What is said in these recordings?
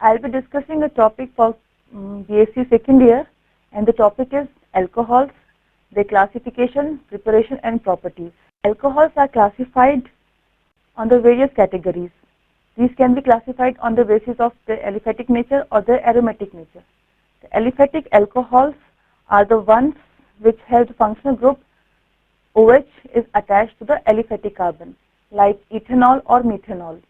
I'll be discussing a topic for BSc second year, and the topic is alcohols, their classification, preparation and properties. Alcohols are classified on the various categories. These can be classified on the basis of their aliphatic nature or their aromatic nature. The aliphatic alcohols are the ones which have the functional group OH is attached to the aliphatic carbon, like ethanol or methanol.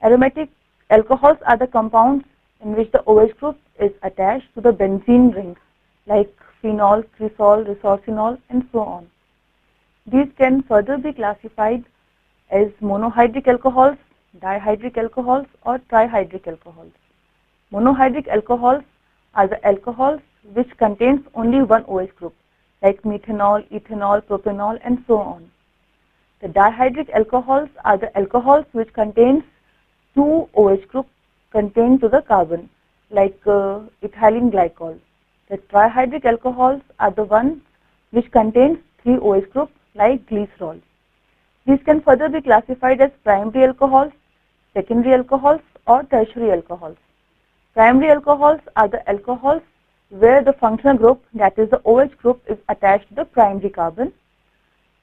Aromatic alcohols are the compounds in which the OH group is attached to the benzene rings, like phenol, cresol, resorcinol and so on. These can further be classified as monohydric alcohols, dihydric alcohols or trihydric alcohols. Monohydric alcohols are the alcohols which contains only one OH group, like methanol, ethanol, propanol and so on. The dihydric alcohols are the alcohols which contains two OH groups contained to the carbon, like ethylene glycol. The trihydric alcohols are the ones which contains three OH groups, like glycerol. These can further be classified as primary alcohols, secondary alcohols or tertiary alcohols. Primary alcohols are the alcohols where the functional group, that is the OH group, is attached to the primary carbon.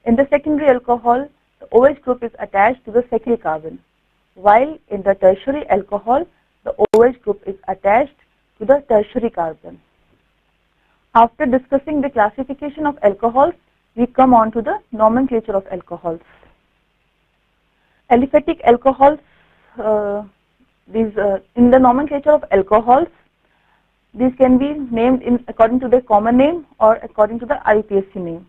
In the secondary alcohol, the OH group is attached to the secondary carbon, while in the tertiary alcohol, the OH group is attached to the tertiary carbon. After discussing the classification of alcohols, we come on to the nomenclature of alcohols. Aliphatic alcohols, in the nomenclature of alcohols, these can be named according to their common name or according to the IUPAC name.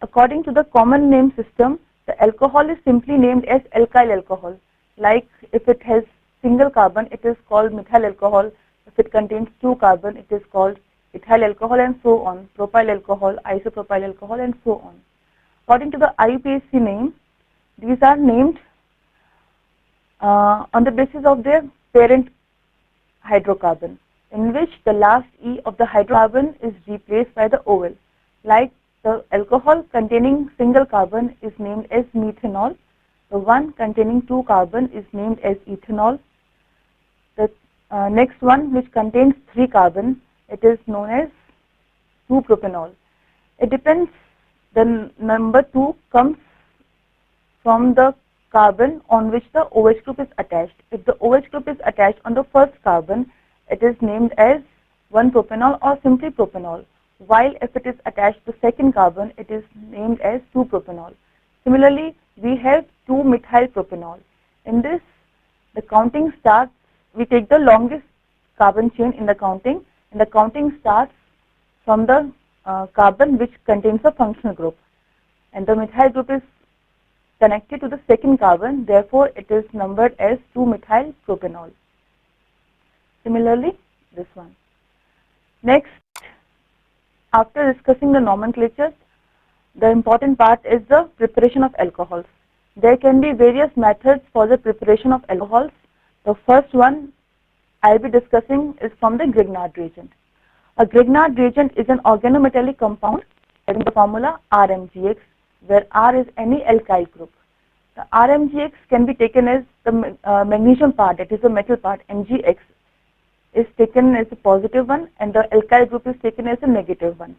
According to the common name system, the alcohol is simply named as alkyl alcohol. Like if it has single carbon, it is called methyl alcohol. If it contains two carbon, it is called ethyl alcohol and so on. Propyl alcohol, isopropyl alcohol and so on. According to the IUPAC name, these are named on the basis of their parent hydrocarbon, in which the last E of the hydrocarbon is replaced by the OL. Like the alcohol containing single carbon is named as methanol. The one containing two carbon is named as ethanol. The next one, which contains three carbon, it is known as 2-propanol. It depends, the number 2 comes from the carbon on which the OH group is attached. If the OH group is attached on the first carbon, it is named as 1-propanol or simply propanol, while if it is attached to second carbon, it is named as 2-propanol. Similarly, we have 2-methyl-propanol. In this, the counting starts, we take the longest carbon chain in the counting, and the counting starts from the carbon which contains a functional group, and the methyl group is connected to the second carbon, therefore it is numbered as 2-methyl-propanol. Similarly, this one. Next, after discussing the nomenclature, the important part is the preparation of alcohols. There can be various methods for the preparation of alcohols. The first one I will be discussing is from the Grignard reagent. A Grignard reagent is an organometallic compound having the formula RMGX, where R is any alkyl group. The RMGX can be taken as the magnesium part, that is the metal part, MgX is taken as a positive one and the alkyl group is taken as a negative one.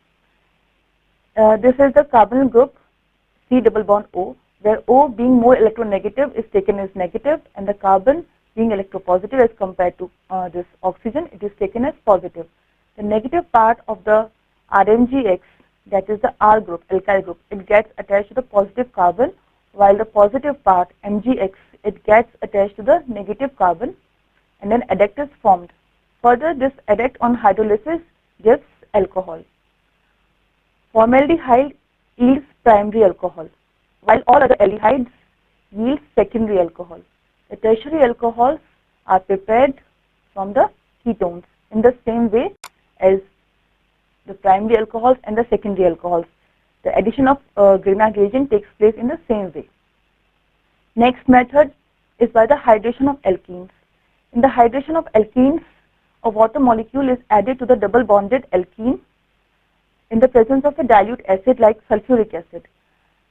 This is the carbonyl group C double bond O, where O being more electronegative is taken as negative and the carbon being electropositive as compared to this oxygen, it is taken as positive. The negative part of the RMGX, that is the R group, alkyl group, it gets attached to the positive carbon, while the positive part MgX, it gets attached to the negative carbon and then adduct is formed. Further, this adduct on hydrolysis gives alcohol. Formaldehyde yields primary alcohol, while all other aldehydes yield secondary alcohol. The tertiary alcohols are prepared from the ketones in the same way as the primary alcohols and the secondary alcohols. The addition of Grignard reagent takes place in the same way. Next method is by the hydration of alkenes. In the hydration of alkenes, a water molecule is added to the double bonded alkene in the presence of a dilute acid like sulfuric acid.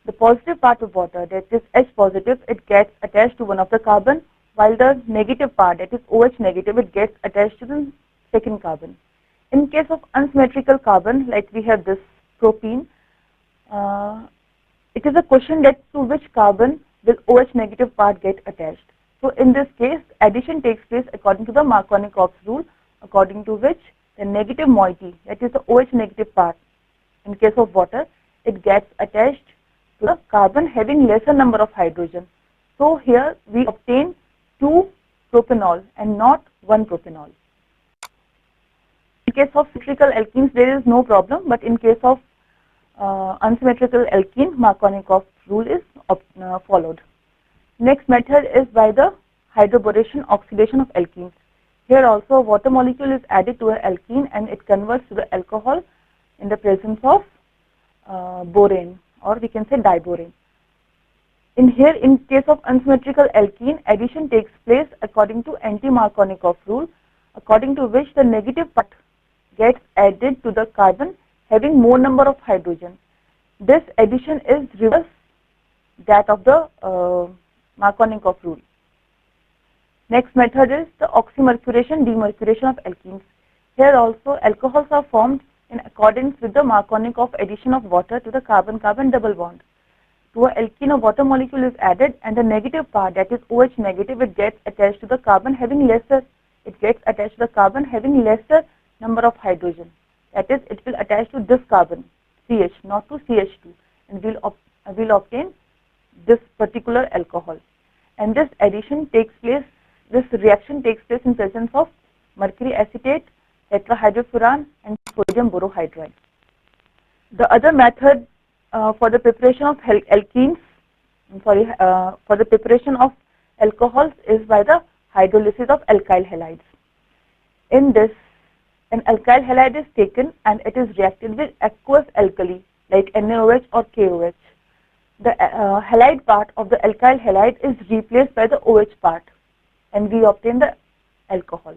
The positive part of water, that is H positive, it gets attached to one of the carbon, while the negative part, that is OH negative, it gets attached to the second carbon. In case of unsymmetrical carbon, like we have this propene, it is a question that to which carbon will OH negative part get attached. So in this case, addition takes place according to the Markovnikov rule, according to which the negative moiety, that is the OH negative part, in case of water, it gets attached to the carbon having lesser number of hydrogen. So here we obtain 2 propanol and not 1 propanol. In case of symmetrical alkenes, there is no problem, but in case of unsymmetrical alkene, Markovnikov rule is followed. Next method is by the hydroboration oxidation of alkenes. Here also water molecule is added to an alkene and it converts to the alcohol in the presence of borane, or we can say diborane. In case of unsymmetrical alkene, addition takes place according to anti-Markovnikov rule, according to which the negative part gets added to the carbon having more number of hydrogen. This addition is reverse that of the Markovnikov rule. Next method is the oxymercuration, demercuration of alkenes. Here also alcohols are formed in accordance with the Markovnikov addition of water to the carbon-carbon double bond. To an alkene, a water molecule is added and the negative part, that is OH negative, it gets attached to the carbon having lesser number of hydrogen. That is, it will attach to this carbon, CH, not to CH2, and will obtain this particular alcohol. And this reaction takes place in presence of mercury acetate, tetrahydrofuran, and sodium borohydride. The other method for the preparation of alcohols is by the hydrolysis of alkyl halides. In this, an alkyl halide is taken and it is reacted with aqueous alkali like NaOH or KOH. The halide part of the alkyl halide is replaced by the OH part and we obtain the alcohol.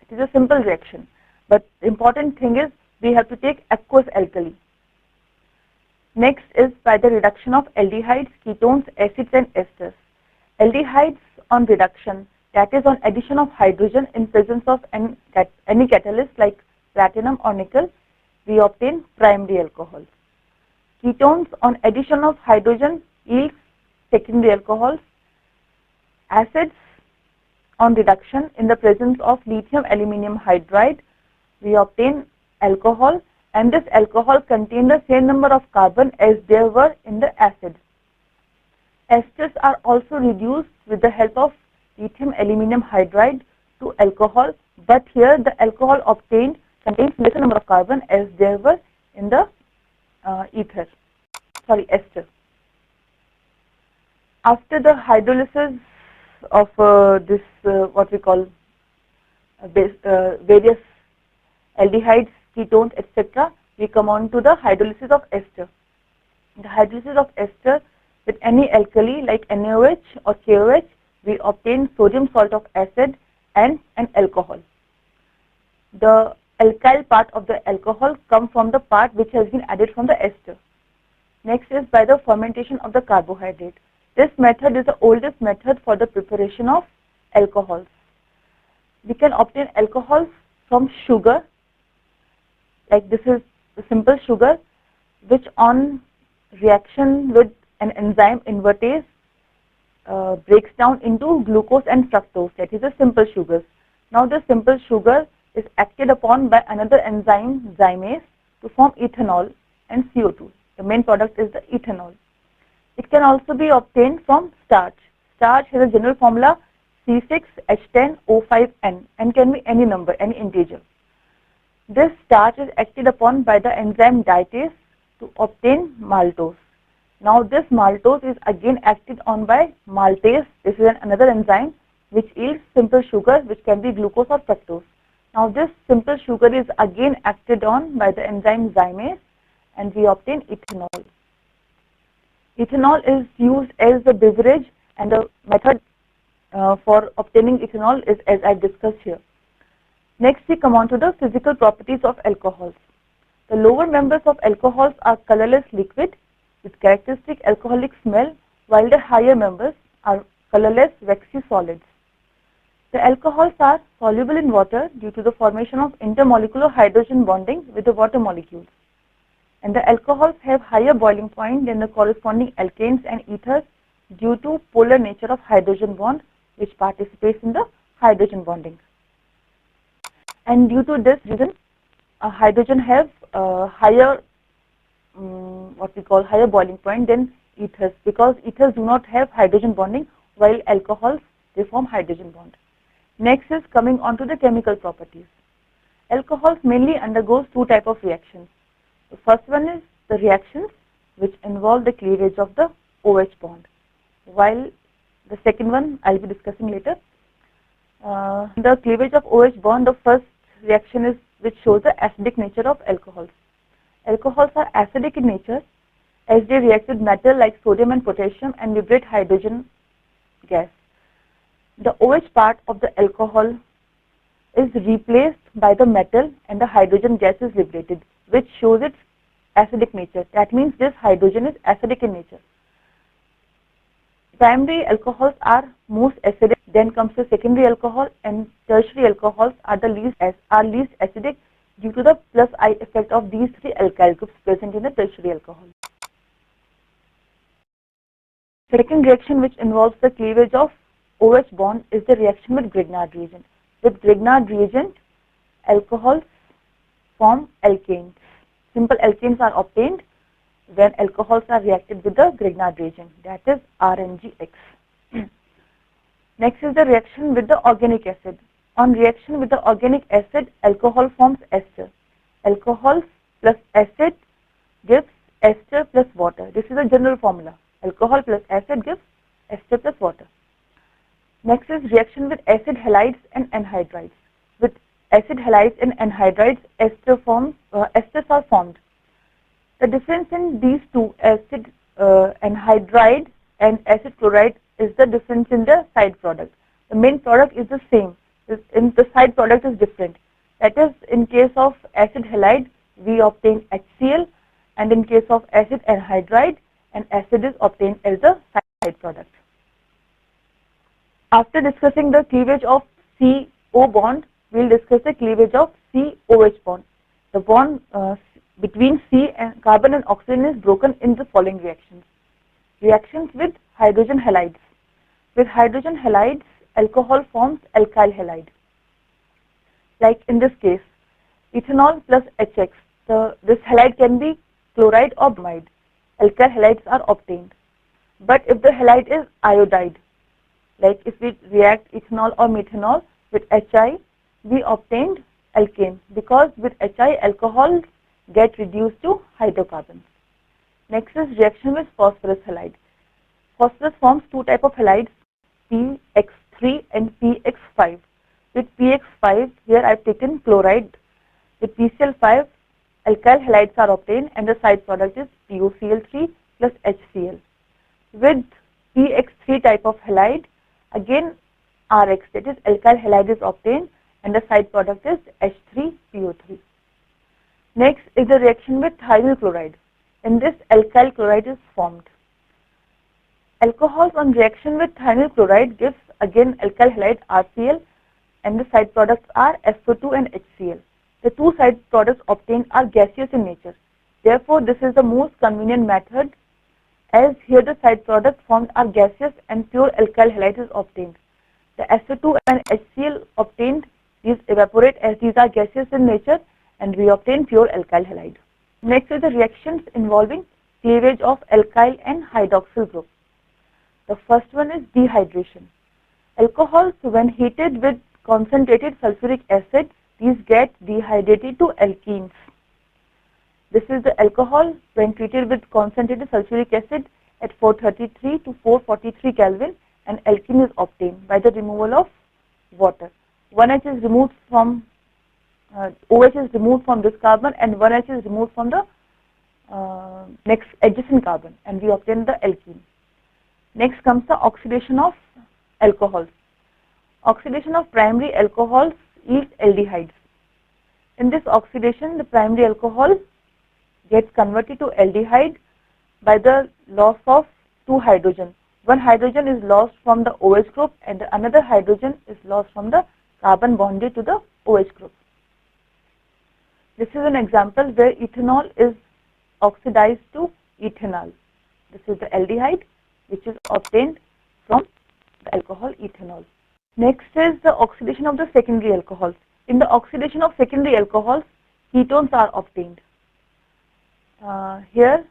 It is a simple reaction, but the important thing is we have to take aqueous alkali. Next is by the reduction of aldehydes, ketones, acids and esters. Aldehydes on reduction, that is on addition of hydrogen in presence of any catalyst like platinum or nickel, we obtain primary alcohols. Ketones on addition of hydrogen yields secondary alcohols. Acids on reduction in the presence of lithium aluminium hydride, we obtain alcohol, and this alcohol contains the same number of carbon as there were in the acid. Esters are also reduced with the help of lithium aluminium hydride to alcohol, but here the alcohol obtained contains lesser number of carbon as there were in the ester. After the hydrolysis of what we call various aldehydes, ketones, etc., we come on to the hydrolysis of ester. The hydrolysis of ester with any alkali like NaOH or KOH, we obtain sodium salt of acid and an alcohol. The alkyl part of the alcohol comes from the part which has been added from the ester. Next is by the fermentation of the carbohydrate. This method is the oldest method for the preparation of alcohols. We can obtain alcohols from sugar, like this is the simple sugar, which on reaction with an enzyme invertase breaks down into glucose and fructose, that is the simple sugars. Now the simple sugar is acted upon by another enzyme, zymase, to form ethanol and CO2. The main product is the ethanol. It can also be obtained from starch. Starch has a general formula C6H10O5N and can be any number, any integer. This starch is acted upon by the enzyme dietase to obtain maltose. Now this maltose is again acted on by maltase. This is another enzyme which yields simple sugar, which can be glucose or fructose. Now this simple sugar is again acted on by the enzyme zymase and we obtain ethanol. Ethanol is used as the beverage and the method for obtaining ethanol is as I discussed here. Next we come on to the physical properties of alcohols. The lower members of alcohols are colorless liquid with characteristic alcoholic smell, while the higher members are colorless waxy solids. The alcohols are soluble in water due to the formation of intermolecular hydrogen bonding with the water molecules. And the alcohols have higher boiling point than the corresponding alkanes and ethers due to polar nature of hydrogen bond, which participates in the hydrogen bonding. And due to this reason, hydrogen have higher what we call higher boiling point than ethers, because ethers do not have hydrogen bonding, while alcohols they form hydrogen bond. Next is coming on to the chemical properties. Alcohols mainly undergoes two type of reactions. The first one is the reactions which involve the cleavage of the OH bond, while the second one I'll be discussing later. The cleavage of OH bond, the first reaction is which shows the acidic nature of alcohols. Alcohols are acidic in nature as they react with metal like sodium and potassium and liberate hydrogen gas. The OH part of the alcohol is replaced by the metal and the hydrogen gas is liberated, which shows its acidic nature. That means this hydrogen is acidic in nature. Primary alcohols are most acidic, then comes the secondary alcohol, and tertiary alcohols are the least acidic due to the plus I effect of these three alkyl groups present in the tertiary alcohol. Second reaction which involves the cleavage of OH bond is the reaction with Grignard reagent. With Grignard reagent, alcohols form alkanes. Simple alkanes are obtained when alcohols are reacted with the Grignard reagent, that is RNGX. Next is the reaction with the organic acid. On reaction with the organic acid, alcohol forms ester. Alcohol plus acid gives ester plus water. This is a general formula. Alcohol plus acid gives ester plus water. Next is reaction with acid halides and anhydrides. With acid halides and anhydrides, esters are formed. The difference in these two, acid anhydride and acid chloride, is the difference in the side product. The main product is the same, in the side product is different. That is, in case of acid halide, we obtain HCl, and in case of acid anhydride, an acid is obtained as the side product. After discussing the cleavage of CO bond, we will discuss the cleavage of COH bond. The bond between C and carbon and oxygen is broken in the following reactions. Reactions with hydrogen halides. With hydrogen halides, alcohol forms alkyl halide. Like in this case, ethanol plus HX. This halide can be chloride or bromide. Alkyl halides are obtained. But if the halide is iodide, like if we react ethanol or methanol with HI, we obtained alkane, because with HI alcohols get reduced to hydrocarbons. Next is reaction with phosphorus halide. Phosphorus forms two types of halides, PX3 and PX5. With PX5, here I have taken chloride. With PCl5, alkyl halides are obtained and the side product is POCl3 plus HCl. With PX3 type of halide, again RX, that is alkyl halide, is obtained and the side product is H3PO3. Next is the reaction with thionyl chloride. In this, alkyl chloride is formed. Alcohols on reaction with thionyl chloride gives again alkyl halide RCl and the side products are SO2 and HCl. The two side products obtained are gaseous in nature. Therefore, this is the most convenient method, as here the side products formed are gaseous and pure alkyl halide is obtained. The SO2 and HCl obtained, these evaporate as these are gaseous in nature, and we obtain pure alkyl halide. Next is the reactions involving cleavage of alkyl and hydroxyl group. The first one is dehydration. Alcohols, when heated with concentrated sulfuric acid, these get dehydrated to alkenes. This is the alcohol when treated with concentrated sulfuric acid at 433 to 443 Kelvin, and alkene is obtained by the removal of water. One H is removed from OH is removed from this carbon and one H is removed from the next adjacent carbon, and we obtain the alkene. Next comes the oxidation of alcohols. Oxidation of primary alcohols yields aldehydes. In this oxidation, the primary alcohol gets converted to aldehyde by the loss of two hydrogen. one hydrogen is lost from the OH group and another hydrogen is lost from the carbon bonded to the OH group. This is an example where ethanol is oxidized to ethanol. This is the aldehyde which is obtained from the alcohol ethanol. Next is the oxidation of the secondary alcohols. In the oxidation of secondary alcohols, ketones are obtained. Here,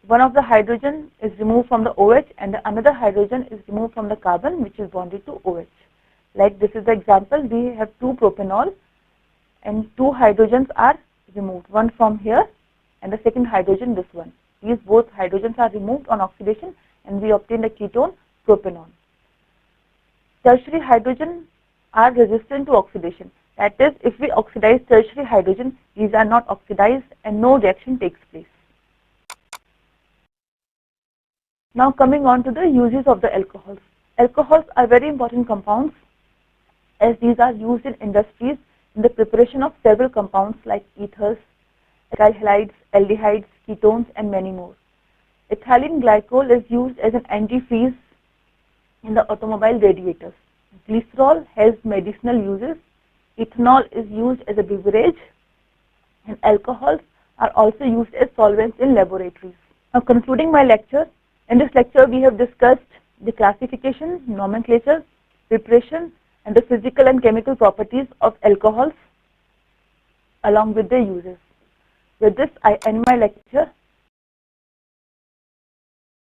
one of the hydrogen is removed from the OH and another hydrogen is removed from the carbon which is bonded to OH. Like this is the example, we have 2 propanol and 2 hydrogens are removed, one from here and the second hydrogen this one. These both hydrogens are removed on oxidation and we obtain the ketone propanol. Tertiary hydrogen are resistant to oxidation. That is, if we oxidize tertiary hydrogen, these are not oxidized and no reaction takes place. Now coming on to the uses of the alcohols. Alcohols are very important compounds as these are used in industries in the preparation of several compounds like ethers, alkyl halides, aldehydes, ketones and many more. Ethylene glycol is used as an antifreeze in the automobile radiators. Glycerol has medicinal uses. Ethanol is used as a beverage and alcohols are also used as solvents in laboratories. Now concluding my lecture, in this lecture we have discussed the classification, nomenclature, preparation and the physical and chemical properties of alcohols along with their uses. With this I end my lecture.